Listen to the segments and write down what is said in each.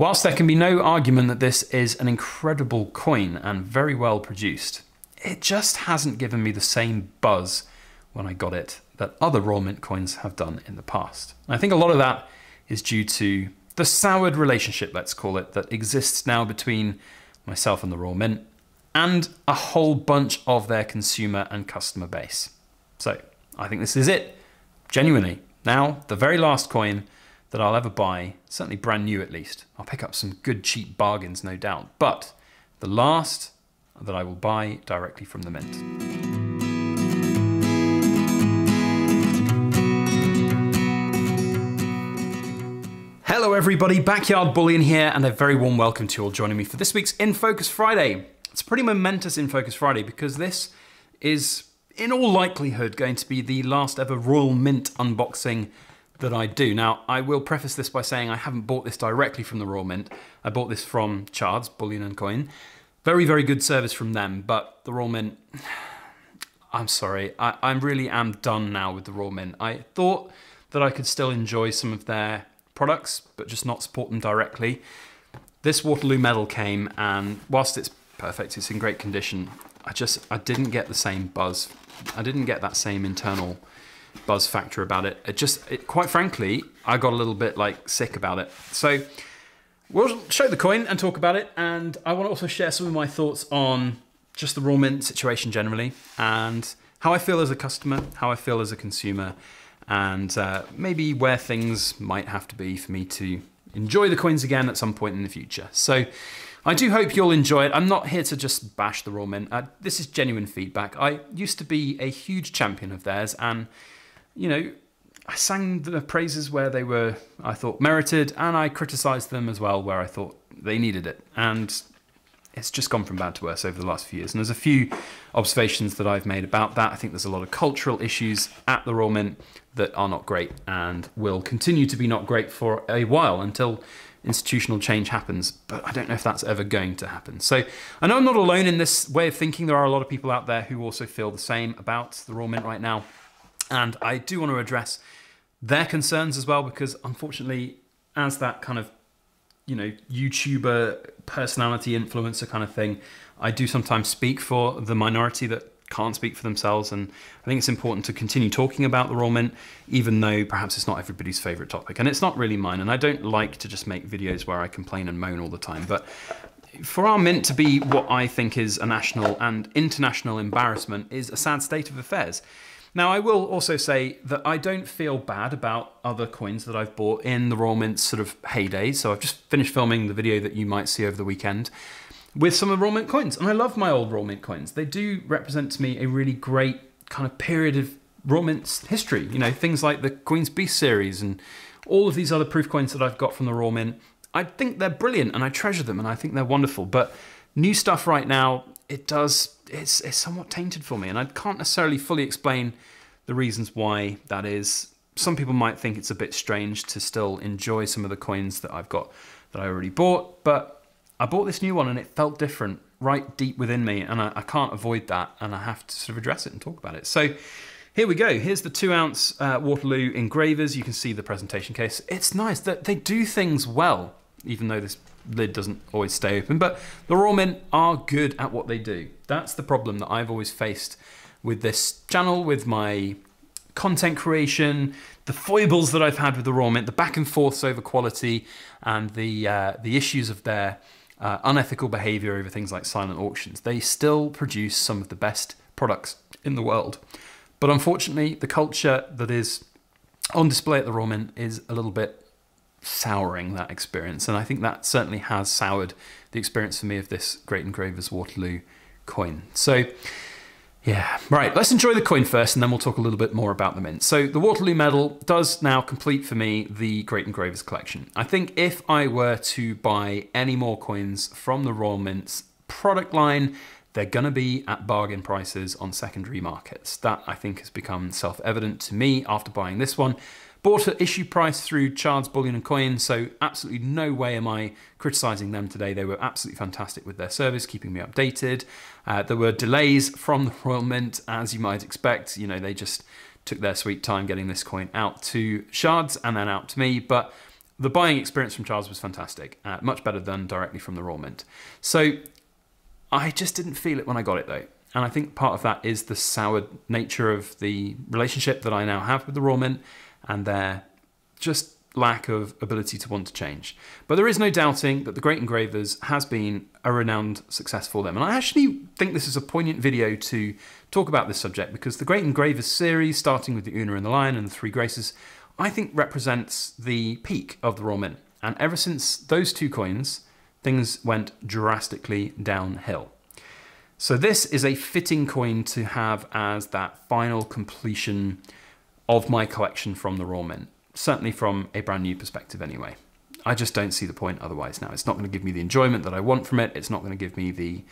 Whilst there can be no argument that this is an incredible coin and very well produced, it just hasn't given me the same buzz when I got it that other raw mint coins have done in the past. And I think a lot of that is due to the soured relationship, let's call it, that exists now between myself and the raw mint and a whole bunch of their consumer and customer base. So I think this is it, genuinely. Now, the very last coin that I'll ever buy, certainly brand new at least. I'll pick up some good cheap bargains, no doubt, but the last that I will buy directly from the mint. Hello everybody, Backyard Bullion here, and a very warm welcome to you all joining me for this week's In Focus Friday. It's a pretty momentous In Focus Friday because this is, in all likelihood, going to be the last ever Royal Mint unboxing that I do. Now, I will preface this by saying I haven't bought this directly from the Royal Mint. I bought this from Chards, Bullion and Coin. Very, very good service from them, but the Royal Mint, I'm sorry, I really am done now with the Royal Mint. I thought that I could still enjoy some of their products, but just not support them directly. This Waterloo medal came, and whilst it's perfect, it's in great condition, I didn't get the same buzz. I didn't get that same internal buzz factor about it. Quite frankly, I got a little bit like sick about it. So we'll show the coin and talk about it, and I want to also share some of my thoughts on just the raw mint situation generally, and how I feel as a customer, how I feel as a consumer, and maybe where things might have to be for me to enjoy the coins again at some point in the future. So I do hope you'll enjoy it. I'm not here to just bash the raw mint. This is genuine feedback. I used to be a huge champion of theirs, and you know, I sang the praises where they were, I thought, merited, and I criticised them as well where I thought they needed it. And it's just gone from bad to worse over the last few years. And there's a few observations that I've made about that. I think there's a lot of cultural issues at the Royal Mint that are not great and will continue to be not great for a while until institutional change happens. But I don't know if that's ever going to happen. So I know I'm not alone in this way of thinking. There are a lot of people out there who also feel the same about the Royal Mint right now. And I do want to address their concerns as well, because unfortunately, as that kind of, you know, YouTuber personality influencer kind of thing, I do sometimes speak for the minority that can't speak for themselves. And I think it's important to continue talking about the Royal Mint, even though perhaps it's not everybody's favorite topic. And it's not really mine. And I don't like to just make videos where I complain and moan all the time. But for our mint to be what I think is a national and international embarrassment is a sad state of affairs. Now, I will also say that I don't feel bad about other coins that I've bought in the Royal Mint's sort of heyday. So I've just finished filming the video that you might see over the weekend with some of the Royal Mint coins. And I love my old Royal Mint coins. They do represent to me a really great kind of period of Royal Mint's history. You know, things like the Queen's Beast series and all of these other proof coins that I've got from the Royal Mint. I think they're brilliant and I treasure them and I think they're wonderful. But new stuff right now, it's somewhat tainted for me, and I can't necessarily fully explain the reasons why that is. Some people might think it's a bit strange to still enjoy some of the coins that I've got that I already bought, but I bought this new one and it felt different right deep within me, and I can't avoid that, and I have to sort of address it and talk about it. So here we go. Here's the 2-ounce Waterloo engravers. You can see the presentation case. It's nice that they do things well, even though this lid doesn't always stay open, but the Royal Mint are good at what they do. That's the problem that I've always faced with this channel, with my content creation, the foibles that I've had with the Royal Mint, the back and forths over quality, and the issues of their unethical behavior over things like silent auctions. They still produce some of the best products in the world. But unfortunately, the culture that is on display at the Royal Mint is a little bit souring that experience, and I think that certainly has soured the experience for me of this Great Engravers Waterloo coin. So yeah, right, let's enjoy the coin first and then we'll talk a little bit more about the mint. So the Waterloo medal does now complete for me the Great Engravers collection. I think if I were to buy any more coins from the Royal Mint's product line, they're gonna be at bargain prices on secondary markets. That I think has become self-evident to me after buying this one. Bought at issue price through Chards, Bullion and Coin, so absolutely no way am I criticising them today. They were absolutely fantastic with their service, keeping me updated. There were delays from the Royal Mint, as you might expect. You know, they just took their sweet time getting this coin out to Chards and then out to me, but the buying experience from Charles was fantastic, much better than directly from the Raw Mint. So I just didn't feel it when I got it though. And I think part of that is the soured nature of the relationship that I now have with the Raw Mint and their just lack of ability to want to change. But there is no doubting that the Great Engravers has been a renowned success for them. And I actually think this is a poignant video to talk about this subject because the Great Engravers series, starting with the Una and the Lion and the Three Graces, I think represents the peak of the Raw Mint. And ever since those two coins, things went drastically downhill. So this is a fitting coin to have as that final completion of my collection from the Raw Mint. Certainly from a brand new perspective anyway. I just don't see the point otherwise now. It's not going to give me the enjoyment that I want from it. It's not going to give me the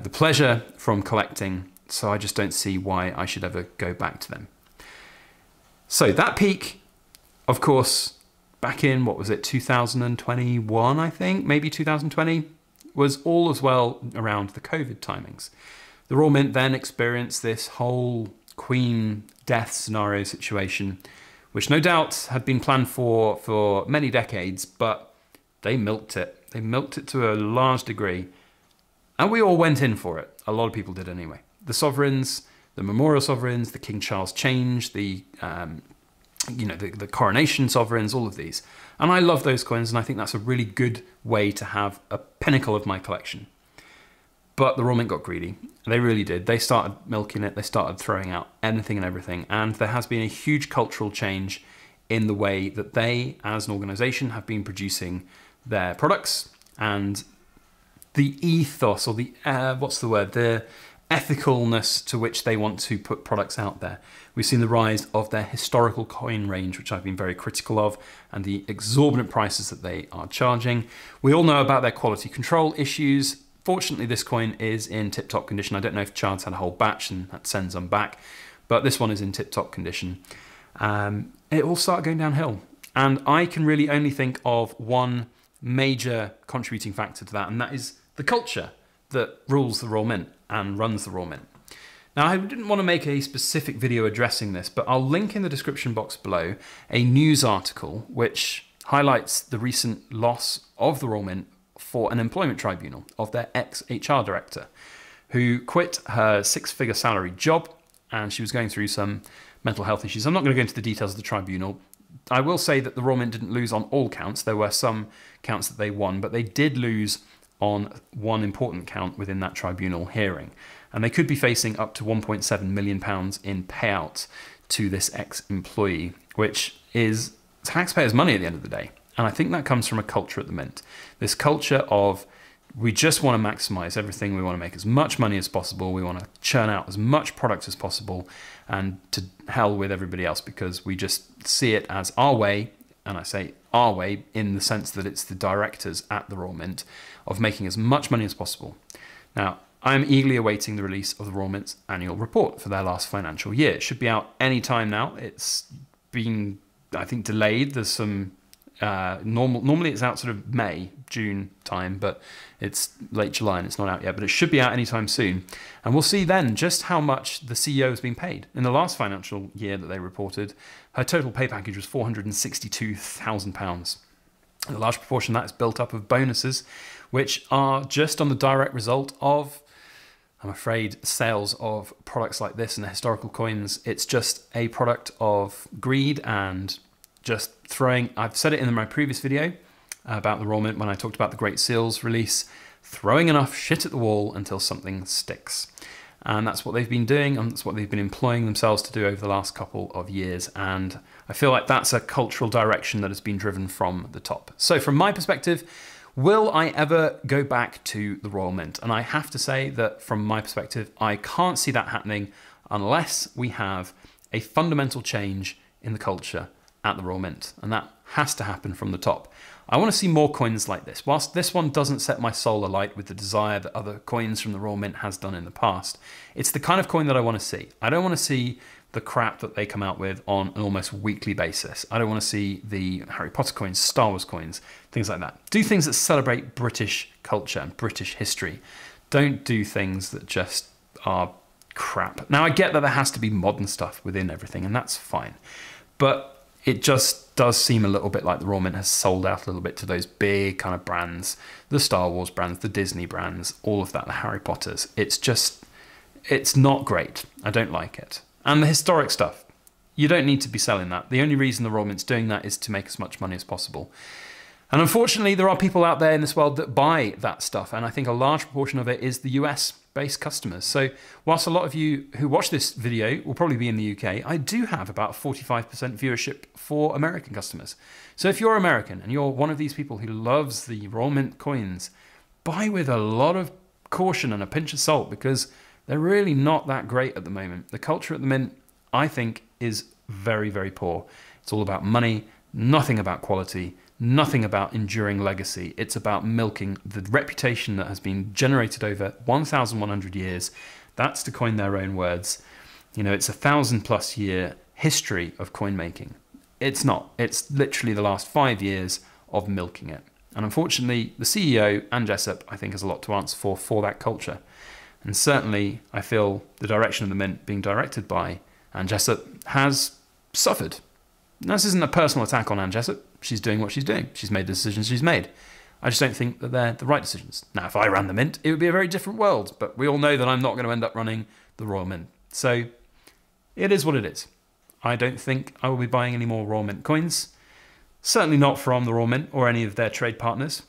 pleasure from collecting. So I just don't see why I should ever go back to them. So that peak, of course, back in, what was it, 2021, I think, maybe 2020, was all as well around the COVID timings. The Raw Mint then experienced this whole Queen death scenario situation, which no doubt had been planned for many decades, but they milked it. They milked it to a large degree, and we all went in for it. A lot of people did anyway. The sovereigns, the memorial sovereigns, the King Charles change, the coronation sovereigns, all of these. And I love those coins, and I think that's a really good way to have a pinnacle of my collection. But the Raw Mint got greedy. They really did. They started milking it. They started throwing out anything and everything. And there has been a huge cultural change in the way that they, as an organization, have been producing their products and the ethos, or the, the ethicalness to which they want to put products out there. We've seen the rise of their historical coin range, which I've been very critical of, and the exorbitant prices that they are charging. We all know about their quality control issues. Fortunately, this coin is in tip-top condition. I don't know if Chance had a whole batch and that sends them back, but this one is in tip-top condition. It all started going downhill. And I can really only think of one major contributing factor to that, and that is the culture that rules the Raw Mint and runs the Raw Mint. Now, I didn't want to make a specific video addressing this, but I'll link in the description box below a news article which highlights the recent loss of the Raw Mint for an employment tribunal of their ex-HR director, who quit her six-figure salary job, and she was going through some mental health issues. I'm not going to go into the details of the tribunal. I will say that the Raw Mint didn't lose on all counts. There were some counts that they won, but they did lose on one important count within that tribunal hearing. And they could be facing up to £1.7 million in payout to this ex-employee, which is taxpayers' money at the end of the day. And I think that comes from a culture at the Mint. This culture of, we just want to maximize everything. We want to make as much money as possible. We want to churn out as much product as possible, and to hell with everybody else, because we just see it as our way. And I say our way in the sense that it's the directors at the Raw Mint of making as much money as possible. Now, I'm eagerly awaiting the release of the Raw Mint's annual report for their last financial year. It should be out any time now. It's been, I think, delayed. There's some normally it's out sort of May, June time, but it's late July and it's not out yet, but it should be out anytime soon. And we'll see then just how much the CEO has been paid. In the last financial year that they reported, her total pay package was £462,000. A large proportion of that is built up of bonuses, which are just on the direct result of, I'm afraid, sales of products like this and the historical coins. It's just a product of greed and just throwing, I've said it in my previous video about the Raw Mint when I talked about the Great Seals release, throwing enough shit at the wall until something sticks. And that's what they've been doing, and that's what they've been employing themselves to do over the last couple of years. And I feel like that's a cultural direction that has been driven from the top. So from my perspective, will I ever go back to the Royal Mint? And I have to say that from my perspective, I can't see that happening unless we have a fundamental change in the culture at the Royal Mint. And that has to happen from the top. I want to see more coins like this. Whilst this one doesn't set my soul alight with the desire that other coins from the Royal Mint has done in the past, it's the kind of coin that I want to see. I don't want to see the crap that they come out with on an almost weekly basis. I don't want to see the Harry Potter coins, Star Wars coins, things like that. Do things that celebrate British culture and British history. Don't do things that just are crap. Now, I get that there has to be modern stuff within everything, and that's fine. But it just does seem a little bit like the raw mint has sold out a little bit to those big kind of brands, the Star Wars brands, the Disney brands, all of that, the Harry Potters. It's not great. I don't like it. And the historic stuff, you don't need to be selling that. The only reason the raw mint's doing that is to make as much money as possible. And unfortunately, there are people out there in this world that buy that stuff. And I think a large proportion of it is the US-based customers. So whilst a lot of you who watch this video will probably be in the UK, I do have about 45% viewership for American customers. So if you're American and you're one of these people who loves the raw mint coins, buy with a lot of caution and a pinch of salt, because they're really not that great at the moment. The culture at the mint, I think, is very, very poor. It's all about money, nothing about quality, nothing about enduring legacy. It's about milking the reputation that has been generated over 1,100 years. That's to coin their own words. You know, it's a 1,000+ year history of coin making. It's not. It's literally the last 5 years of milking it. And unfortunately, the CEO, Anne Jessup, I think has a lot to answer for that culture. And certainly, I feel the direction of the mint being directed by Anne Jessup has suffered. Now, this isn't a personal attack on Anne Jessup. She's doing what she's doing. She's made the decisions she's made. I just don't think that they're the right decisions. Now, if I ran the mint, it would be a very different world. But we all know that I'm not going to end up running the Royal Mint. So it is what it is. I don't think I will be buying any more Royal Mint coins. Certainly not from the Royal Mint or any of their trade partners.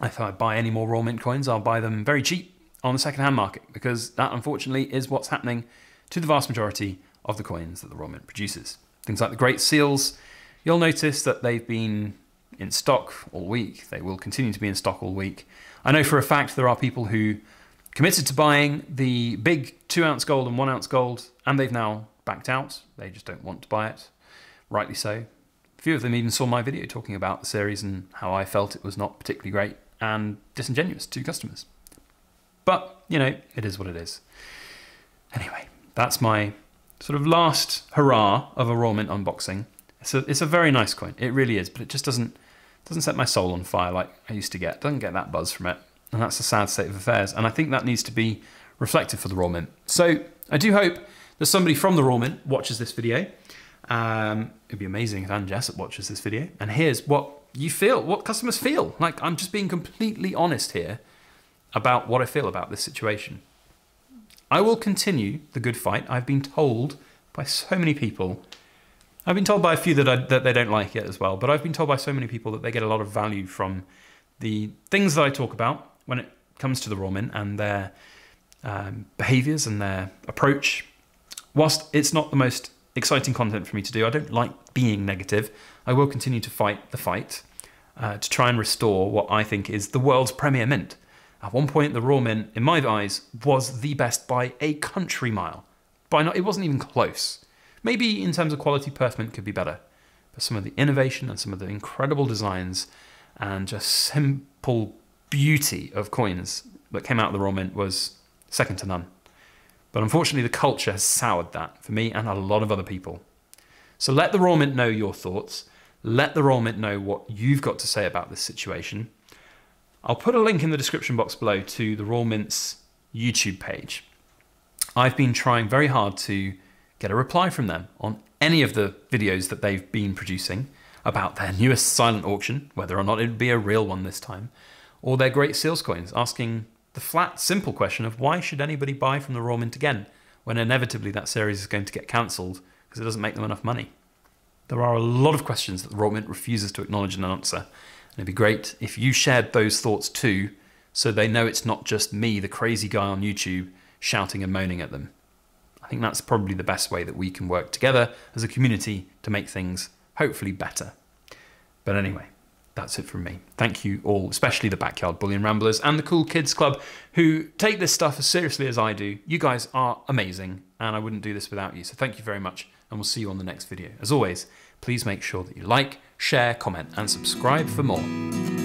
If I buy any more Royal Mint coins, I'll buy them very cheap on the second-hand market, because that, unfortunately, is what's happening to the vast majority of the coins that the Royal Mint produces. Things like the Great Seals, you'll notice that they've been in stock all week. They will continue to be in stock all week. I know for a fact there are people who committed to buying the big 2-ounce gold and 1-ounce gold, and they've now backed out. They just don't want to buy it. Rightly so. A few of them even saw my video talking about the series and how I felt it was not particularly great and disingenuous to customers. But, you know, it is what it is. Anyway, that's my sort of last hurrah of a Royal Mint unboxing. It's a very nice coin. It really is, but it just doesn't set my soul on fire like I used to get. It doesn't get that buzz from it. And that's a sad state of affairs. And I think that needs to be reflected for the Royal Mint. So I do hope that somebody from the Royal Mint watches this video. It'd be amazing if Anne Jessup watches this video and hears what you feel, what customers feel. Like, I'm just being completely honest here about what I feel about this situation. I will continue the good fight. I've been told by so many people, I've been told by a few that they don't like it as well, but I've been told by so many people that they get a lot of value from the things that I talk about when it comes to the Royal Mint and their behaviours and their approach. Whilst it's not the most exciting content for me to do, I don't like being negative, I will continue to fight the fight to try and restore what I think is the world's premier mint. At one point, the Royal Mint, in my eyes, was the best by a country mile. It wasn't even close. Maybe in terms of quality, Perth Mint could be better. But some of the innovation and some of the incredible designs and just simple beauty of coins that came out of the Royal Mint was second to none. But unfortunately, the culture has soured that for me and a lot of other people. So let the Royal Mint know your thoughts. Let the Royal Mint know what you've got to say about this situation. I'll put a link in the description box below to the Royal Mint's YouTube page. I've been trying very hard to get a reply from them on any of the videos that they've been producing about their newest silent auction, whether or not it would be a real one this time, or their Great Seals coins, asking the flat, simple question of why should anybody buy from the Royal Mint again when inevitably that series is going to get cancelled because it doesn't make them enough money. There are a lot of questions that the Royal Mint refuses to acknowledge and answer. And it'd be great if you shared those thoughts too, so they know it's not just me, the crazy guy on YouTube, shouting and moaning at them. I think that's probably the best way that we can work together as a community to make things hopefully better. But anyway, that's it from me. Thank you all, especially the Backyard Bullion Ramblers and the Cool Kids Club who take this stuff as seriously as I do. You guys are amazing, and I wouldn't do this without you. So thank you very much, and we'll see you on the next video. As always, please make sure that you like, share, comment, and subscribe for more.